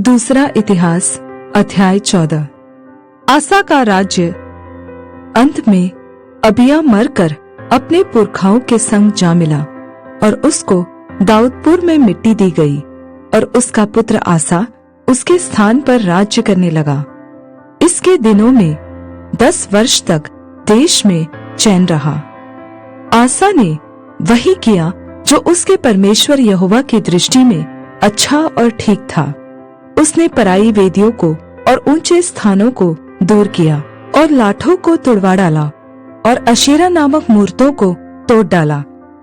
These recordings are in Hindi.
दूसरा इतिहास अध्याय 14। आसा का राज्य। अंत में अबिय्याह मरकर अपने पुरखाओं के संग जा मिला और उसको दाऊदपुर में मिट्टी दी गई और उसका पुत्र आसा उसके स्थान पर राज्य करने लगा। इसके दिनों में 10 वर्ष तक देश में चैन रहा। आसा ने वही किया जो उसके परमेश्वर यहोवा की दृष्टि में अच्छा और ठीक था। उसने पराई वेदियों को और ऊंचे स्थानों को दूर किया और लाठों को तुड़वा डाला और अशेरा नामक मूर्तों को तोड़ डाला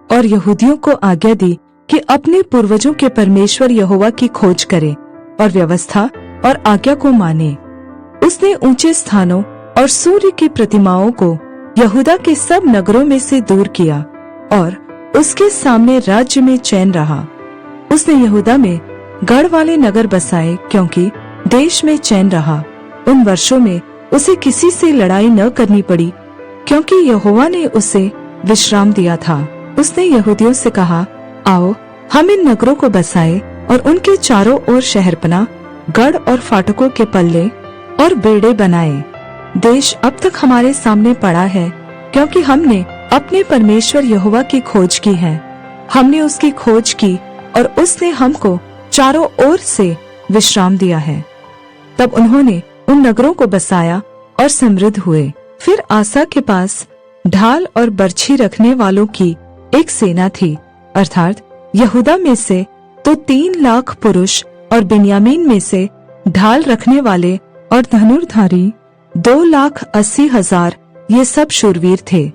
और यहूदियों को आज्ञा दी कि अपने पूर्वजों के परमेश्वर यहोवा की खोज करे और व्यवस्था और आज्ञा को माने। उसने ऊंचे स्थानों और सूर्य की प्रतिमाओं को यहूदा के सब नगरों में से दूर किया और उसके सामने राज्य में चैन रहा। उसने यहूदा में गढ़ वाले नगर बसाए क्योंकि देश में चैन रहा। उन वर्षों में उसे किसी से लड़ाई न करनी पड़ी क्योंकि यहोवा ने उसे विश्राम दिया था। उसने यहूदियों से कहा, आओ हम इन नगरों को बसाए और उनके चारों ओर शहरपनाह, गढ़ और फाटकों के पल्ले और बेड़े बनाए। देश अब तक हमारे सामने पड़ा है क्योंकि हमने अपने परमेश्वर यहोवा की खोज की है। हमने उसकी खोज की और उसने हमको चारों ओर से विश्राम दिया है। तब उन्होंने उन नगरों को बसाया और समृद्ध हुए। फिर आसा के पास ढाल और बर्छी रखने वालों की एक सेना थी, अर्थात यहूदा में से तो 3 लाख पुरुष और बिन्यामीन में से ढाल रखने वाले और धनुर्धारी 2,80,000 ये सब शूरवीर थे।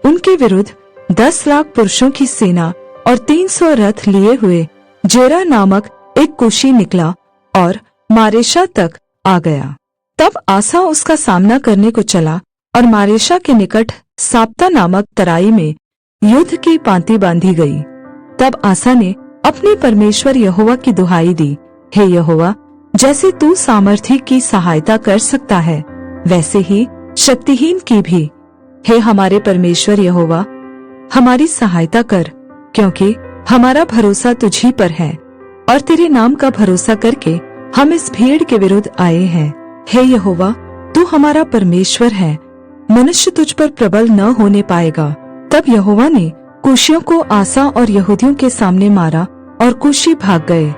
उनके विरुद्ध 10 लाख पुरुषों की सेना और 300 रथ लिए हुए जेरा नामक एक कुशी निकला और मारेशा तक आ गया। तब आसा उसका सामना करने को चला और मारेशा के निकट साप्ता नामक तराई में युद्ध की पांति बांधी गई। तब आसा ने अपने परमेश्वर यहोवा की दुहाई दी, हे यहोवा, जैसे तू सामर्थी की सहायता कर सकता है वैसे ही शक्तिहीन की भी, हे हमारे परमेश्वर यहोवा, हमारी सहायता कर, क्योंकि हमारा भरोसा तुझी पर है और तेरे नाम का भरोसा करके हम इस भीड़ के विरुद्ध आए हैं। हे यहोवा, तू हमारा परमेश्वर है, मनुष्य तुझ पर प्रबल न होने पाएगा। तब यहोवा ने कूशियों को आसा और यहूदियों के सामने मारा और कूशी भाग गए।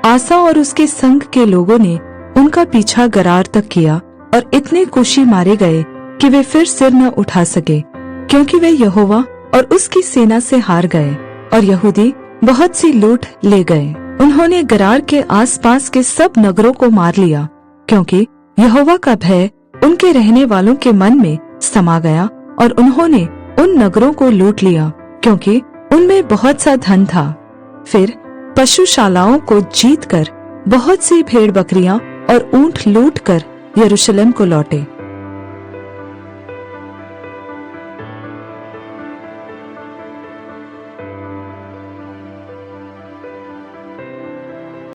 आसा और उसके संग के लोगों ने उनका पीछा गरार तक किया और इतने कूशी मारे गए कि वे फिर सिर न उठा सके, क्योंकि वे यहोवा और उसकी सेना से हार गए और यहूदी बहुत सी लूट ले गए। उन्होंने गरार के आसपास के सब नगरों को मार लिया, क्योंकि यहोवा का भय उनके रहने वालों के मन में समा गया और उन्होंने उन नगरों को लूट लिया, क्योंकि उनमें बहुत सा धन था। फिर पशुशालाओं को जीतकर बहुत सी भेड़ बकरियां और ऊंट लूटकर यरूशलेम को लौटे।